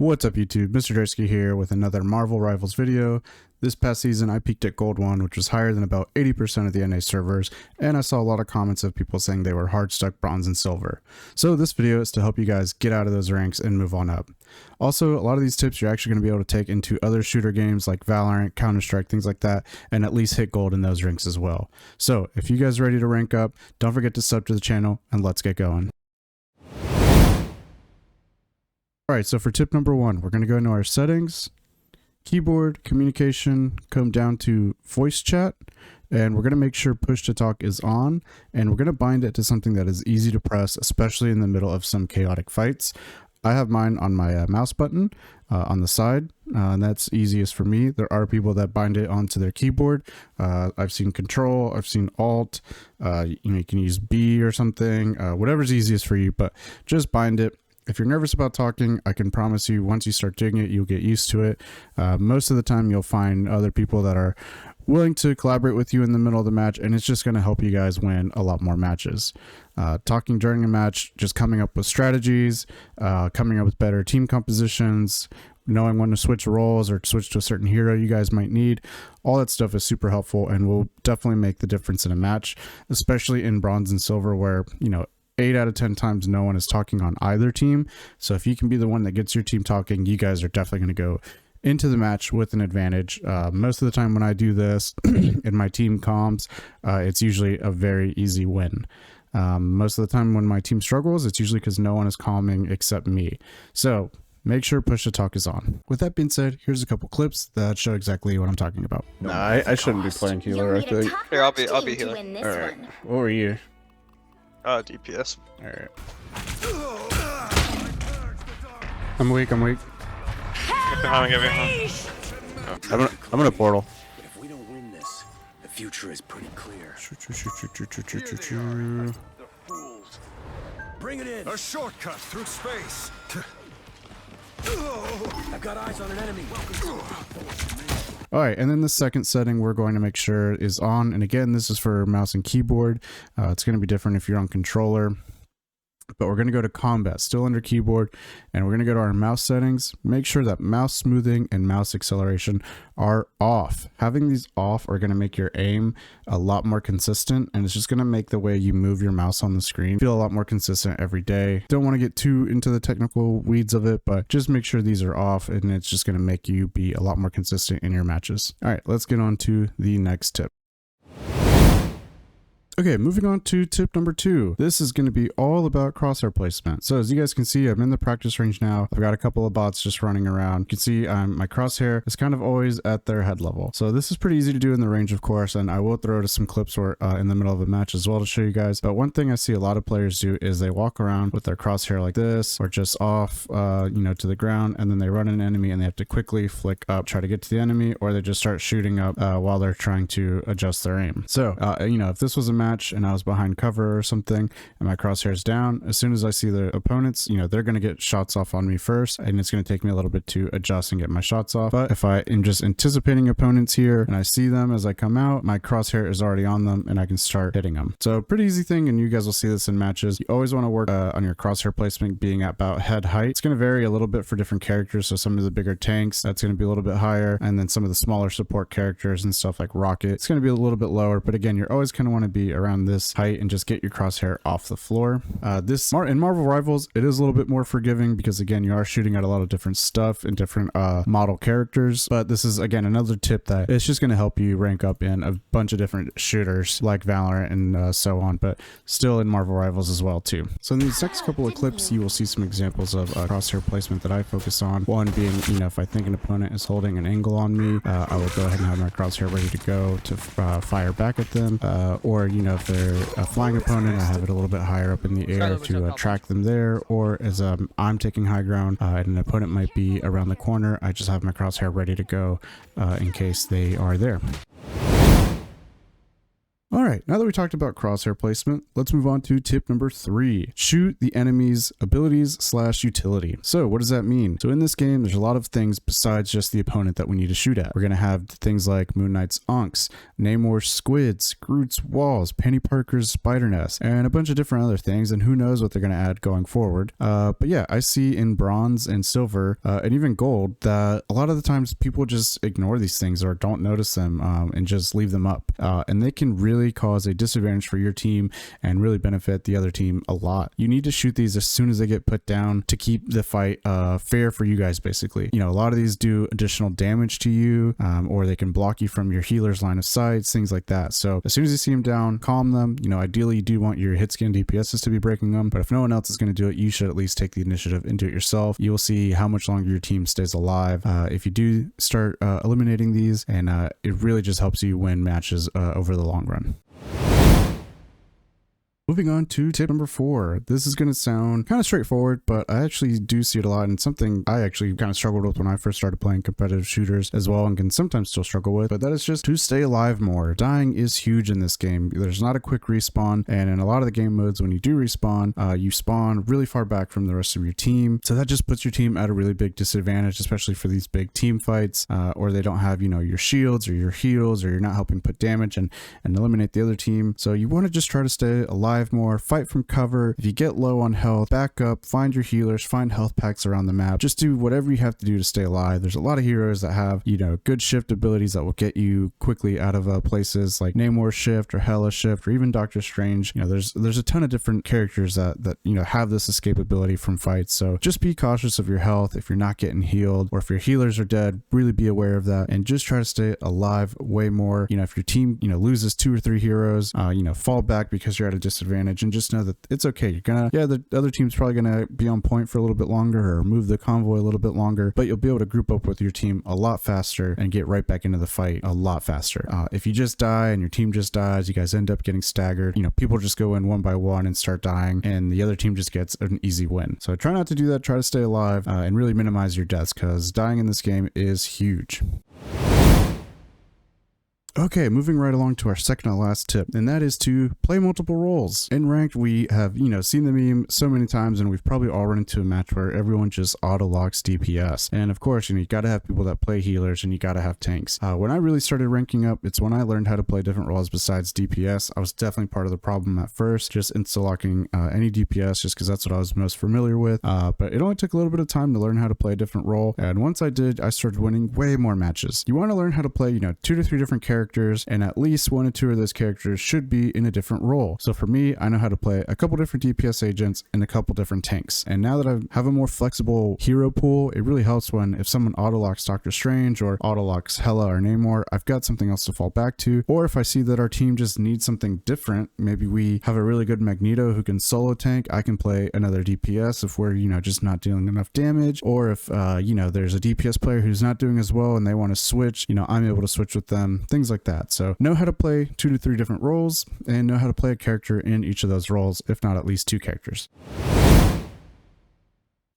What's up YouTube, Mr. Drisky here with another Marvel Rivals video. This past season I peaked at Gold 1, which was higher than about 80% of the NA servers, and I saw a lot of comments of people saying they were hard stuck Bronze and Silver. So this video is to help you guys get out of those ranks and move on up. Also, a lot of these tips you're actually going to be able to take into other shooter games like Valorant, Counter-Strike, things like that, and at least hit gold in those ranks as well. So if you guys are ready to rank up, don't forget to sub to the channel and let's get going. Alright, so for tip number 1, we're going to go into our settings, keyboard, communication, come down to voice chat, and we're going to make sure push to talk is on, and we're going to bind it to something that is easy to press, especially in the middle of some chaotic fights. I have mine on my mouse button on the side, and that's easiest for me. There are people that bind it onto their keyboard. I've seen Control, I've seen Alt, you can use B or something, whatever's easiest for you, but just bind it. If you're nervous about talking, I can promise you once you start doing it, you'll get used to it. Most of the time you'll find other people that are willing to collaborate with you in the middle of the match, and it's just going to help you guys win a lot more matches. Talking during a match, just coming up with strategies, coming up with better team compositions, knowing when to switch roles or switch to a certain hero you guys might need. All that stuff is super helpful and will definitely make the difference in a match, especially in Bronze and Silver where, 8 out of 10 times no one is talking on either team. So if you can be the one that gets your team talking, you guys are definitely going to go into the match with an advantage. Most of the time when I do this in my team comms, it's usually a very easy win. Most of the time when my team struggles, it's usually because no one is calming except me. So make sure push to talk is on. With that being said, here's a couple clips that show exactly what I'm talking about. Nah, I shouldn't be playing healer, I think. Here, I'll be healer. Alright, what were you? DPS. Alright. I'm weak. Get behind me. I'm gonna portal. If we don't win this, the future is pretty clear. Bring it in. A shortcut through space. I've got eyes on an enemy. Alright, and then the second setting we're going to make sure is on, and again this is for mouse and keyboard. It's going to be different if you're on controller, but we're going to go to combat, still under keyboard, and we're going to go to our mouse settings. Make sure that mouse smoothing and mouse acceleration are off. Having these off are going to make your aim a lot more consistent, and it's just going to make the way you move your mouse on the screen feel a lot more consistent every day. Don't want to get too into the technical weeds of it, but just make sure these are off, and it's just going to make you be a lot more consistent in your matches. All right, let's get on to the next tip. Okay, moving on to tip number 2. This is going to be all about crosshair placement. So as you guys can see, I'm in the practice range now. I've got a couple of bots just running around. You can see my crosshair is kind of always at their head level. So this is pretty easy to do in the range, of course, and I will throw to some clips where, in the middle of a match as well to show you guys. But one thing I see a lot of players do is they walk around with their crosshair like this, or just off, to the ground, and then they run an enemy and they have to quickly flick up, try to get to the enemy, or they just start shooting up while they're trying to adjust their aim. So, if this was a match and I was behind cover or something and my crosshair's down, as soon as I see the opponents, they're going to get shots off on me first, and it's going to take me a little bit to adjust and get my shots off. But if I am just anticipating opponents here and I see them as I come out, my crosshair is already on them and I can start hitting them. So pretty easy thing, and you guys will see this in matches. You always want to work on your crosshair placement being at about head height. It's going to vary a little bit for different characters. So some of the bigger tanks, that's going to be a little bit higher, and then some of the smaller support characters and stuff like Rocket, it's going to be a little bit lower. But again, you're always going to want to be around this height and just get your crosshair off the floor. In Marvel Rivals, it is a little bit more forgiving because again, you are shooting at a lot of different stuff and different model characters. But this is again another tip that it's just going to help you rank up in a bunch of different shooters like Valorant and so on, but still in Marvel Rivals as well too. So in these next couple of clips, you will see some examples of crosshair placement that I focus on. One being, if I think an opponent is holding an angle on me, I will go ahead and have my crosshair ready to go to fire back at them, or if they're a flying opponent, I have it a little bit higher up in the air to track them there, or as I'm taking high ground and an opponent might be around the corner, I just have my crosshair ready to go in case they are there. All right, now that we talked about crosshair placement, let's move on to tip number 3. Shoot the enemy's abilities/utility. So what does that mean? So in this game, there's a lot of things besides just the opponent that we need to shoot at. We're going to have things like Moon Knight's Unks, Namor's Squids, Groot's Walls, Penny Parker's Spider Nest, and a bunch of different other things, and who knows what they're going to add going forward. But yeah, I see in bronze and silver and even gold that a lot of the times people just ignore these things or don't notice them and just leave them up. And they can really cause a disadvantage for your team and really benefit the other team a lot. You need to shoot these as soon as they get put down to keep the fight fair for you guys, basically. You know, a lot of these do additional damage to you, or they can block you from your healer's line of sight, things like that. So as soon as you see them down, calm them. You know, ideally you do want your hit scan DPSs to be breaking them, but if no one else is going to do it, you should at least take the initiative and do it yourself. You will see how much longer your team stays alive if you do start eliminating these, and it really just helps you win matches over the long run. Moving on to tip number 4. This is going to sound kind of straightforward, but I actually do see it a lot, and something I actually kind of struggled with when I first started playing competitive shooters as well, and can sometimes still struggle with, but that is just to stay alive more. Dying is huge in this game. There's not a quick respawn, and in a lot of the game modes, when you do respawn, you spawn really far back from the rest of your team, so that just puts your team at a really big disadvantage, especially for these big team fights, or they don't have, you know, your shields or your heals, or you're not helping put damage and eliminate the other team. So you want to just try to stay alive more, fight from cover. If you get low on health, back up, find your healers, find health packs around the map. Just do whatever you have to do to stay alive. There's a lot of heroes that have, you know, good shift abilities that will get you quickly out of places like Namor's shift or Hela's shift or even Doctor Strange. You know, there's a ton of different characters that you know have this escape ability from fights. So just be cautious of your health if you're not getting healed, or if your healers are dead, really be aware of that and just try to stay alive way more. You know, if your team, you know, loses 2 or 3 heroes, you know, fall back because you're at a disadvantage, and just know that it's okay. You're gonna, yeah, the other team's probably gonna be on point for a little bit longer or move the convoy a little bit longer, but you'll be able to group up with your team a lot faster and get right back into the fight a lot faster. If you just die and your team just dies, you guys end up getting staggered. You know, people just go in one by one and start dying, and the other team just gets an easy win. So try not to do that. Try to stay alive and really minimize your deaths, because dying in this game is huge. Okay, moving right along to our second to last tip, and that is to play multiple roles. In ranked, we have, you know, seen the meme so many times, and we've probably all run into a match where everyone just auto locks DPS. And of course, you know, you got to have people that play healers, and you got to have tanks. When I really started ranking up, it's when I learned how to play different roles besides DPS. I was definitely part of the problem at first, just insta locking any DPS, just because that's what I was most familiar with. But it only took a little bit of time to learn how to play a different role, and once I did, I started winning way more matches. You want to learn how to play, you know, 2 to 3 different characters, and at least 1 or 2 of those characters should be in a different role. So for me, I know how to play a couple different DPS agents and a couple different tanks. And now that I have a more flexible hero pool, it really helps when if someone auto-locks Doctor Strange or auto-locks Hela or Namor, I've got something else to fall back to. Or if I see that our team just needs something different, maybe we have a really good Magneto who can solo tank, I can play another DPS if we're, you know, just not dealing enough damage. Or if, you know, there's a DPS player who's not doing as well and they want to switch, you know, I'm able to switch with them, things like that. So know how to play 2 to 3 different roles and know how to play a character in each of those roles, if not at least 2 characters.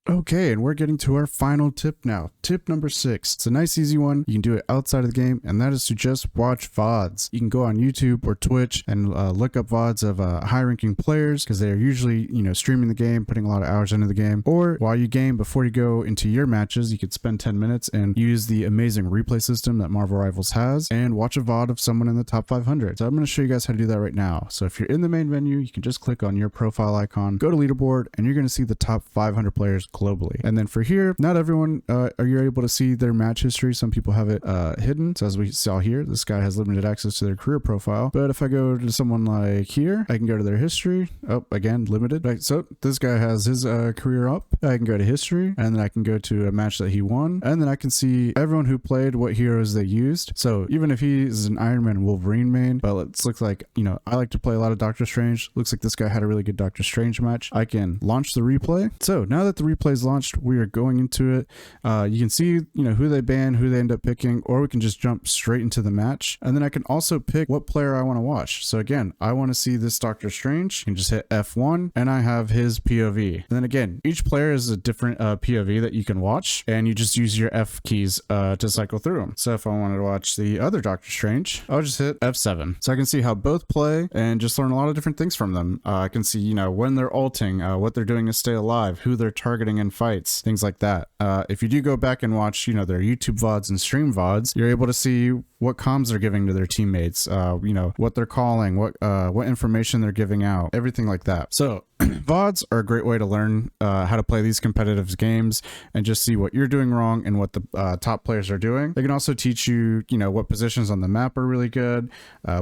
Okay, and we're getting to our final tip now. Tip number 6. It's a nice easy one. You can do it outside of the game, and that is to just watch VODs. You can go on YouTube or Twitch and look up VODs of high-ranking players, because they are usually, you know, streaming the game, putting a lot of hours into the game. Or while you game, before you go into your matches, you could spend 10 minutes and use the amazing replay system that Marvel Rivals has and watch a VOD of someone in the top 500. So I'm going to show you guys how to do that right now. So if you're in the main menu, you can just click on your profile icon, go to leaderboard, and you're going to see the top 500 players globally. And then for here, not everyone are you able to see their match history. Some people have it hidden. So as we saw here, this guy has limited access to their career profile. But if I go to someone like here, I can go to their history. Oh, again, limited. Right, so this guy has his career up. I can go to history, and then I can go to a match that he won. And then I can see everyone who played, what heroes they used. So even if he is an Iron Man Wolverine main, but it looks like, you know, I like to play a lot of Doctor Strange. Looks like this guy had a really good Doctor Strange match. I can launch the replay. So now that the replay replay's launched, we are going into it. You can see, who they ban, who they end up picking, or we can just jump straight into the match. And then I can also pick what player I want to watch. So again, I want to see this Doctor Strange. You can just hit F1 and I have his POV. And then again, each player is a different POV that you can watch, and you just use your F keys to cycle through them. So if I wanted to watch the other Doctor Strange, I'll just hit F7. So I can see how both play and just learn a lot of different things from them. I can see, when they're ulting, what they're doing to stay alive, who they're targeting in fights, things like that. If you do go back and watch, their YouTube VODs and stream VODs, you're able to see what comms they're giving to their teammates, what they're calling, what information they're giving out, everything like that. So VODs are a great way to learn how to play these competitive games and just see what you're doing wrong and what the top players are doing. They can also teach you, what positions on the map are really good,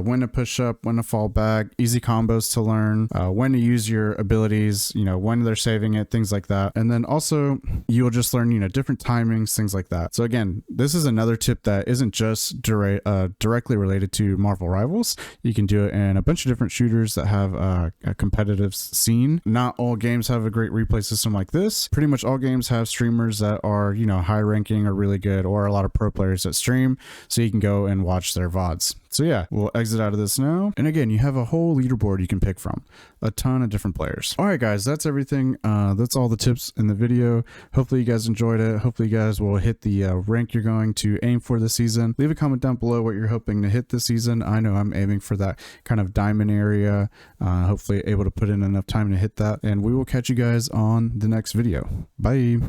when to push up, when to fall back, easy combos to learn, when to use your abilities, when they're saving it, things like that. And then also you'll just learn, different timings, things like that. So again, this is another tip that isn't just directly related to Marvel Rivals. You can do it in a bunch of different shooters that have a competitive scene. Not all games have a great replay system like this. Pretty much all games have streamers that are, high ranking or really good, or a lot of pro players that stream, so you can go and watch their VODs. So yeah, we'll exit out of this now. And again, you have a whole leaderboard you can pick from. A ton of different players. All right, guys, that's everything. That's all the tips in the video. Hopefully you guys enjoyed it. Hopefully you guys will hit the rank you're going to aim for this season. Leave a comment down below what you're hoping to hit this season. I know I'm aiming for that kind of diamond area. Hopefully able to put in enough time to hit that. And we will catch you guys on the next video. Bye.